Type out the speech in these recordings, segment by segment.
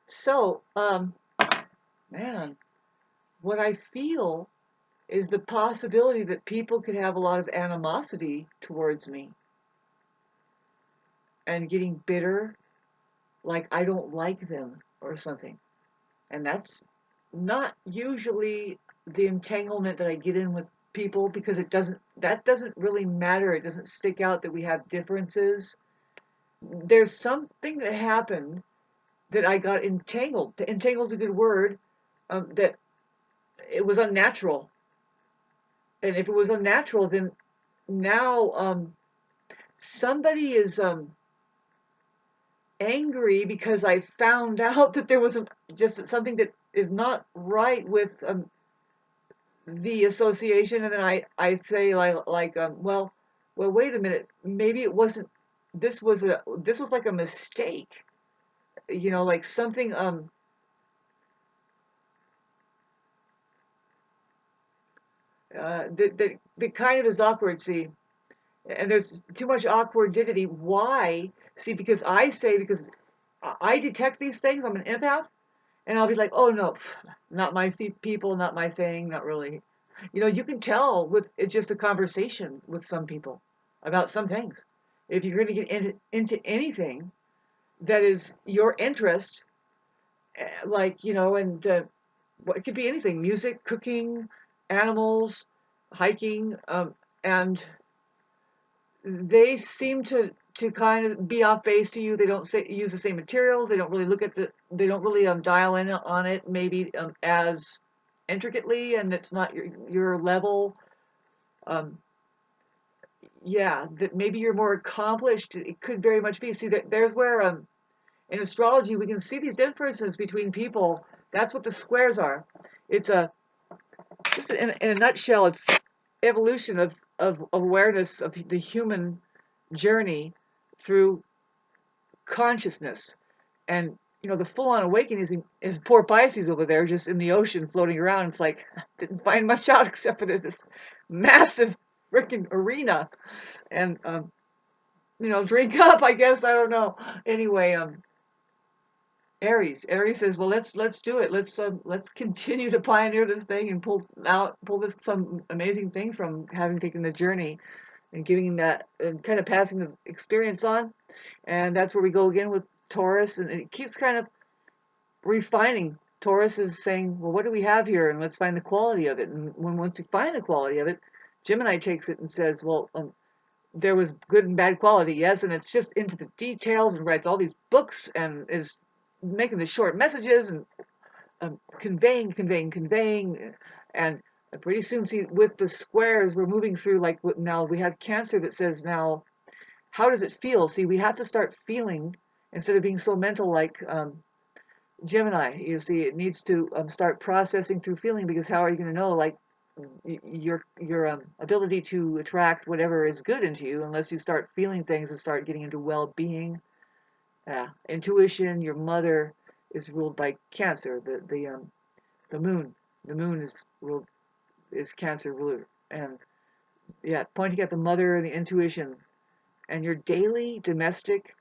So, man, what I feel is the possibility that people could have a lot of animosity towards me and getting bitter, like I don't like them or something. And that's not usually the entanglement that I get in with people because that doesn't really matter. It doesn't stick out that we have differences. There's something that happened that I got entangled. Entangled is a good word. That it was unnatural. And if it was unnatural, then now somebody is angry because I found out that there was just something that is not right with the association, and then I say well wait a minute, maybe it wasn't. This was like a mistake, like something that kind of is awkward. See, and there's too much awkwardity. Why? See, because I detect these things. I'm an empath, and I'll be like, oh no, not my people, not my thing, not really. You can tell with just a conversation with some people about some things. If you're going to get into anything that is your interest, like, and it could be anything: music, cooking, animals, hiking, and they seem to kind of be off base to you. They don't use the same materials. They don't really they don't really dial in on it maybe as intricately, and it's not your level. Um, yeah, that maybe you're more accomplished. It could very much be. See, that there's where in astrology we can see these differences between people. That's what the squares are. It's a just in a nutshell. It's evolution of awareness of the human journey through consciousness. And the full-on awakening is poor Pisces over there, just in the ocean floating around. It's like didn't find much out except for there's this massive freaking arena, and drink up. I guess I don't know. Anyway, Aries says, well, let's do it. Let's continue to pioneer this thing and pull this some amazing thing from having taken the journey and giving that and kind of passing the experience on. And that's where we go again with Taurus, and it keeps kind of refining. Taurus is saying, well, what do we have here? And let's find the quality of it. And once you find the quality of it, Gemini takes it and says, well, there was good and bad quality, yes, and it's just into the details and writes all these books and is making the short messages and conveying. And pretty soon, see, with the squares, we're moving through like now we have Cancer that says now, how does it feel? See, we have to start feeling instead of being so mental like Gemini. You see, it needs to start processing through feeling because how are you going to know like your ability to attract whatever is good into you unless you start feeling things and start getting into well-being. Intuition. Your mother is ruled by Cancer. The moon. The moon is Cancer ruler, and yeah, pointing at the mother and the intuition and your daily domestic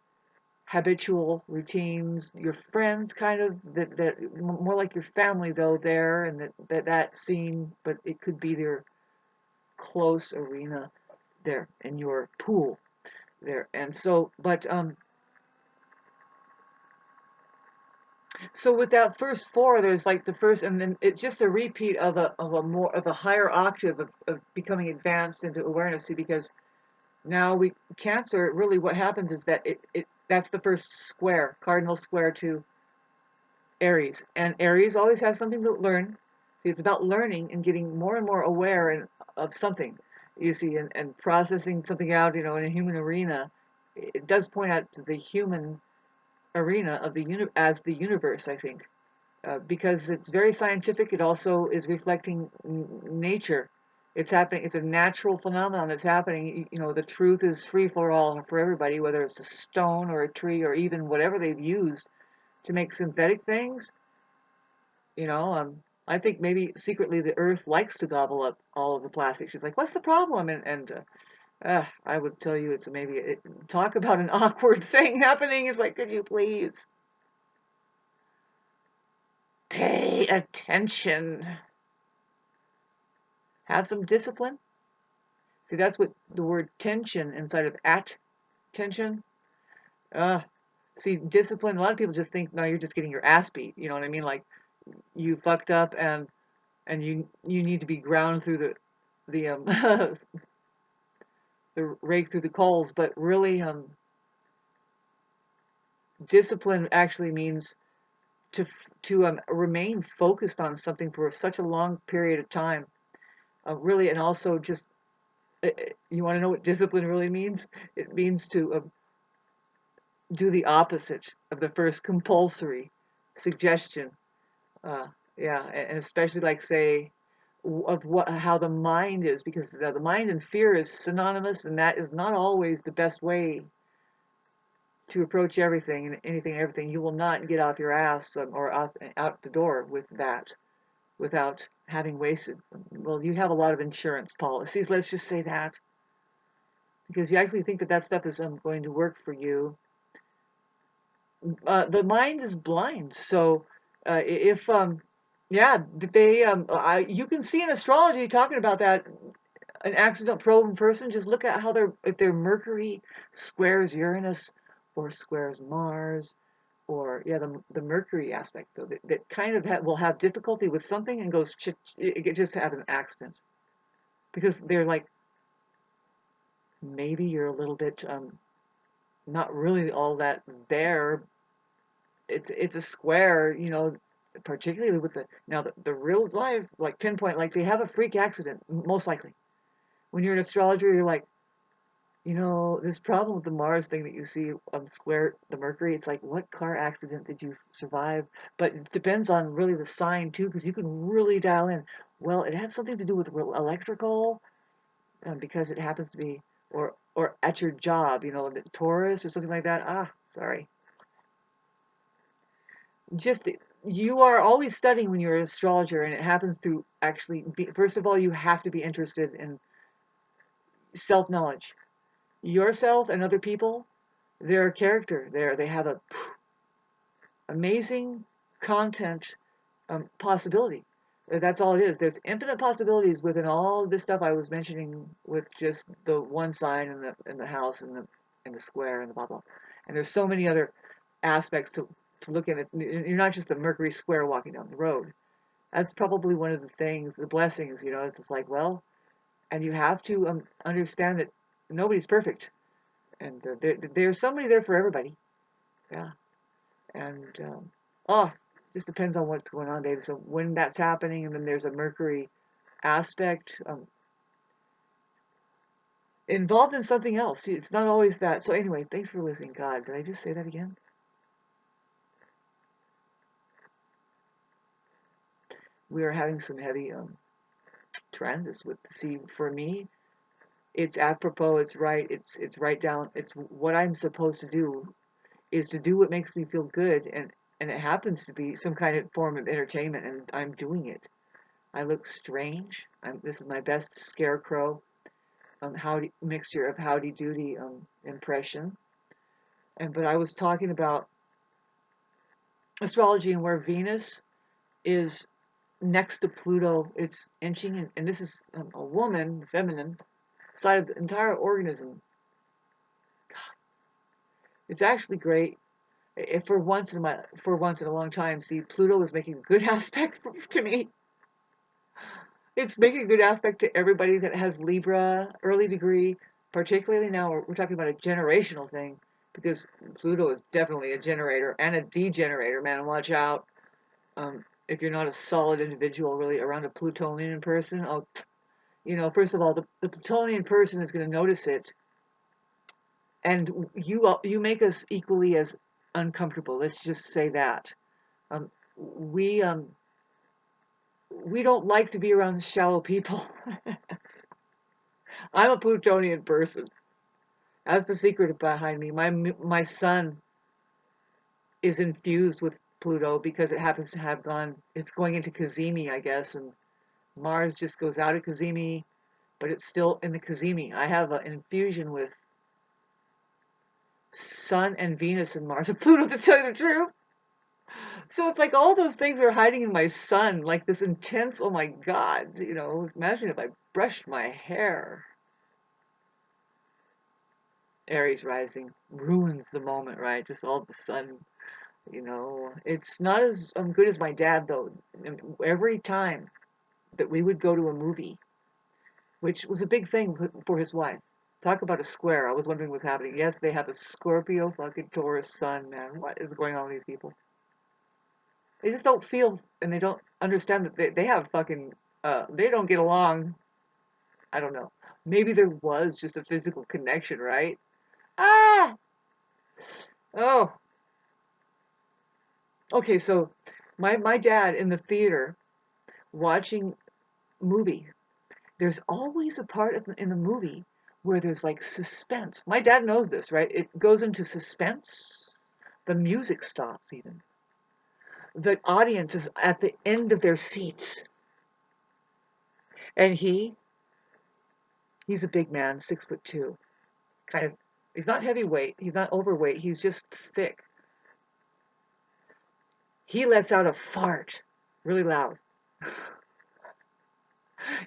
habitual routines, your friends kind of that more like your family though there, and that scene, but it could be their close arena there in your pool there. And so, but so with that first four, there's like the first, and then it's just a repeat of a more of a higher octave of becoming advanced into awareness. See, because now we Cancer really what happens is that it that's the first square, cardinal square to Aries, and Aries always has something to learn. See, it's about learning and getting more and more aware of something, you see, and processing something out, in a human arena. It does point out to the human arena of as the universe, I think, because it's very scientific. It also is reflecting nature. It's happening. It's a natural phenomenon that's happening. The truth is free for all, for everybody, whether it's a stone or a tree or even whatever they've used to make synthetic things. I think maybe secretly the Earth likes to gobble up all of the plastic. She's like, "What's the problem?" And I would tell you, it's talk about an awkward thing happening. It's like, could you please? Pay attention. Have some discipline. See, that's what the word tension inside of attention. Uh, See, discipline. A lot of people just think, no, you're just getting your ass beat. You know what I mean? Like you fucked up, and you need to be ground through the the rake through the coals. But really, discipline actually means to remain focused on something for such a long period of time. Really, and also just you want to know what discipline really means? It means to do the opposite of the first compulsory suggestion. Uh, yeah, and especially like say of what how the mind is, because the mind and fear is synonymous, and that is not always the best way to approach everything and anything and everything. You will not get off your ass or out the door with that without having wasted. Well, you have a lot of insurance policies. Let's just say that because you actually think that that stuff is going to work for you. The mind is blind, so if yeah, you can see in astrology talking about that an accident prone person. Just look at how if their Mercury squares Uranus or squares Mars, or yeah, the Mercury aspect though that kind of will have difficulty with something and goes it just have an accident because they're like maybe you're a little bit not really all that there. It's a square, you know, particularly with the real life like pinpoint, like they have a freak accident most likely. When you're an astrologer, you're like, you know, this problem with the Mars thing that you see on square the Mercury, it's like, what car accident did you survive? But it depends on really the sign too, because you can really dial in. Well, it had something to do with electrical, because it happens to be, or at your job, you know, the Taurus or something like that. Ah, sorry. Just you are always studying when you're an astrologer, and it happens to actually be, first of all, you have to be interested in self knowledge, yourself and other people, their character. They have a amazing content possibility. That's all it is. There's infinite possibilities within all this stuff I was mentioning with just the one sign and the house and the square and the blah blah. And there's so many other aspects to look at. You're not just a Mercury square walking down the road. That's probably one of the things, the blessings. You know, it's just like, well, and you have to understand that nobody's perfect, and there's somebody there for everybody. Yeah, and oh, just depends on what's going on, David. So when that's happening, and then there's a Mercury aspect involved in something else. See, it's not always that. So anyway, thanks for listening. God, did I just say that again? We are having some heavy transits with. See, for me, it's apropos. It's right. It's right down. It's what I'm supposed to do is to do what makes me feel good, and it happens to be some kind of form of entertainment, and I'm doing it. I look strange. This is my best scarecrow mixture of howdy doody impression. But I was talking about astrology and where Venus is next to Pluto. It's inching, and this is a woman, feminine side of the entire organism. It's actually great. If for once in a long time, see, Pluto is making a good aspect to me. It's making a good aspect to everybody that has Libra early degree, particularly now we're talking about a generational thing because Pluto is definitely a generator and a degenerator, man. Watch out. If you're not a solid individual really around a Plutonian person, oh, you know, first of all, the Plutonian person is going to notice it, and you make us equally as uncomfortable. Let's just say that. Um, we um, we don't like to be around shallow people. I'm a Plutonian person. That's the secret behind me. My son is infused with Pluto because it happens to have gone. It's going into Cazimi, I guess, and Mars just goes out of Cazimi, but it's still in the Cazimi. I have an infusion with Sun and Venus and Mars and Pluto, to tell you the truth. So it's like all those things are hiding in my son, like this intense, oh my God, imagine if I brushed my hair. Aries rising ruins the moment, right? Just all of a sudden, It's not as good as my dad, though. And every time that we would go to a movie, which was a big thing for his wife. Talk about a square. I was wondering what's happening. Yes, they have a Scorpio fucking Taurus sun, man. What is going on with these people? They just don't feel and they don't understand that they have fucking, they don't get along. I don't know. Maybe there was just a physical connection, right? Ah! Oh, okay, so my dad in the theater watching movie, there's always a part in the movie where there's like suspense. My dad knows this, right? It goes into suspense. The music stops even. The audience is at the end of their seats. And he's a big man, 6'2", kind of, he's not heavyweight, he's not overweight, he's just thick. He lets out a fart really loud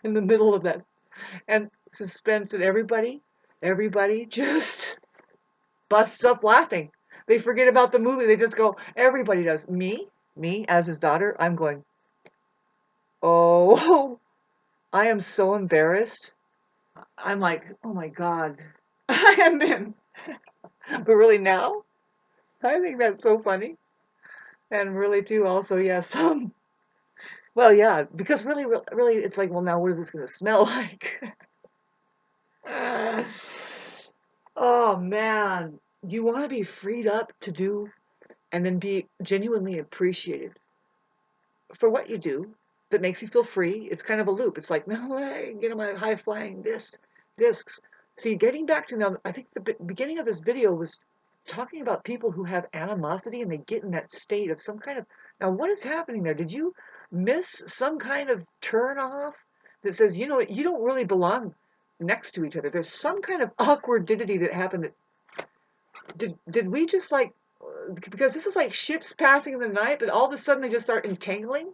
in the middle of that. And suspense, and everybody just busts up laughing. They forget about the movie. They just go, everybody does. Me as his daughter, I'm going, oh, I am so embarrassed. I'm like, oh my God, I am in. But really now, I think that's so funny. And really too, also, yes. Well, yeah, because really, it's like, well, now what is this going to smell like? Oh man, you want to be freed up to do and then be genuinely appreciated for what you do that makes you feel free. It's kind of a loop. It's like, no, I get on my high flying discs. See, getting back to now, I think the beginning of this video was talking about people who have animosity and they get in that state of some kind of. Now, what is happening there? Did you miss some kind of turn off that says, you don't really belong next to each other? There's some kind of awkwardity that happened. Did we just like, because this is like ships passing in the night, but all of a sudden they just start entangling?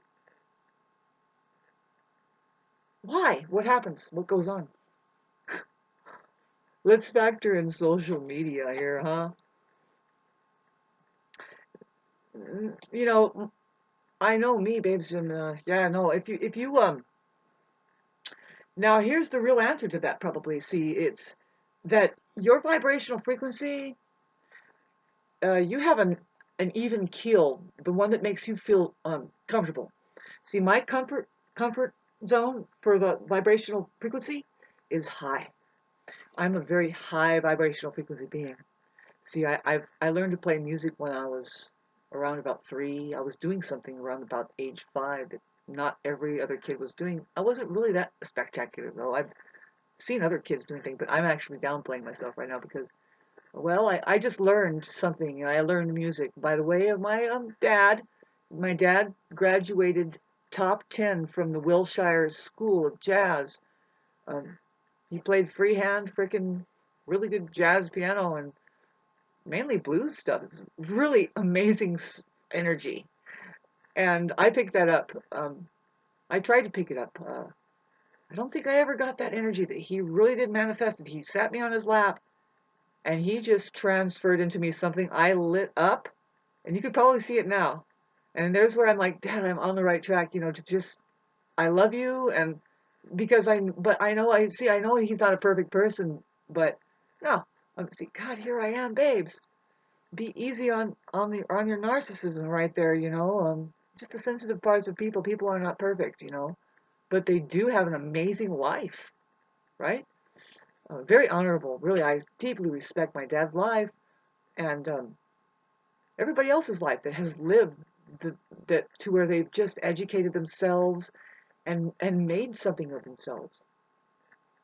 Why? What happens? What goes on? Let's factor in social media here, huh? You know, I know me, babes, and yeah, no. If you now here's the real answer to that. Probably, see, it's that your vibrational frequency, you have an even keel, the one that makes you feel comfortable. See, my comfort zone for the vibrational frequency is high. I'm a very high vibrational frequency being. See, I learned to play music when I was around about 3. I was doing something around about age 5 that not every other kid was doing. I wasn't really that spectacular though. I've seen other kids doing things, but I'm actually downplaying myself right now because, well, I just learned something, and I learned music by the way of my dad. My dad graduated top 10 from the Wilshire School of Jazz. Um, he played freehand, freaking really good jazz piano and mainly blues stuff. Really amazing energy. And I picked that up. I tried to pick it up. I don't think I ever got that energy that he really did manifest. He sat me on his lap and he just transferred into me something I lit up. And you could probably see it now. And there's where I'm like, Dad, I'm on the right track, to just, I love you. And because but I know he's not a perfect person, but no, see, God, here I am, babes. Be easy on your narcissism right there, just the sensitive parts of people are not perfect, but they do have an amazing life, right? Very honorable, really. I deeply respect my dad's life and everybody else's life that has lived that to where they've just educated themselves and made something of themselves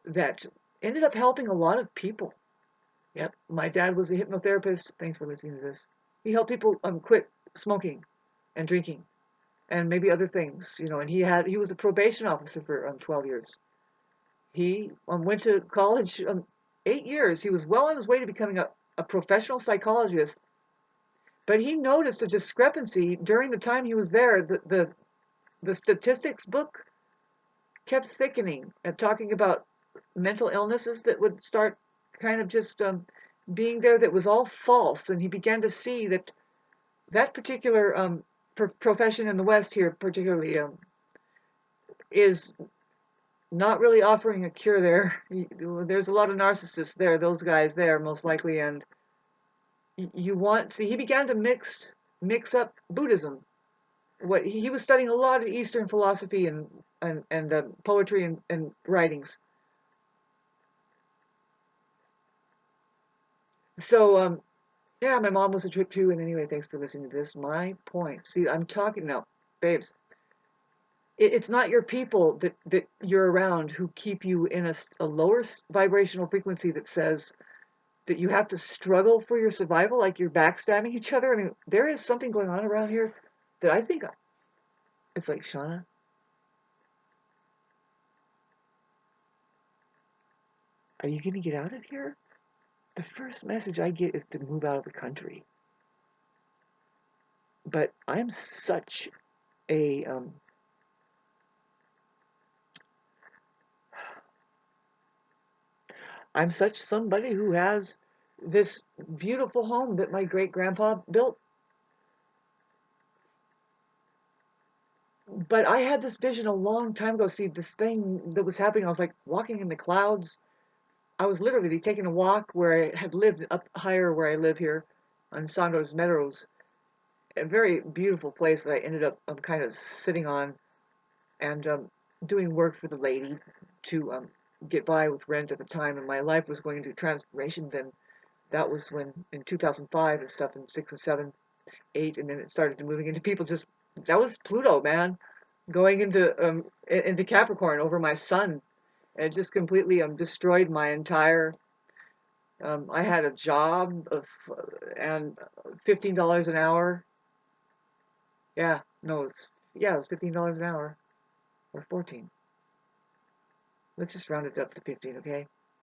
that ended up helping a lot of people. Yep, my dad was a hypnotherapist. Thanks for listening to this. He helped people quit smoking and drinking and maybe other things, and he was a probation officer for 12 years. He went to college 8 years. He was well on his way to becoming a professional psychologist, But he noticed a discrepancy during the time he was there. The statistics book kept thickening and talking about mental illnesses that would start kind of just being there, that was all false. And he began to see that that particular profession in the West here, particularly, is not really offering a cure there. There's a lot of narcissists there, those guys there, most likely. And he began to mix up Buddhism. What he was studying a lot of Eastern philosophy and poetry and writings. So yeah, my mom was a trip too. And anyway, thanks for listening to this. My point. See, I'm talking now, babes. It's not your people that you're around who keep you in a lower vibrational frequency that says that you have to struggle for your survival, like you're backstabbing each other. I mean, there is something going on around here that I think it's like, Shauna, are you going to get out of here? The first message I get is to move out of the country. But I'm such a I'm such somebody who has this beautiful home that my great grandpa built. But I had this vision a long time ago. See, this thing that was happening, I was like walking in the clouds. I was literally taking a walk where I had lived up higher where I live here on Sandoz Meadows, a very beautiful place that I ended up kind of sitting on and doing work for the lady to get by with rent at the time. And my life was going into transformation then. That was when in 2005 and stuff, and 6 and 7, 8, and then it started to moving into people. Just that was Pluto, man, going into Capricorn over my sun. It just completely destroyed my entire. I had a job of and $15 an hour. Yeah, no, it was $15 an hour or 14. Let's just round it up to 15, okay?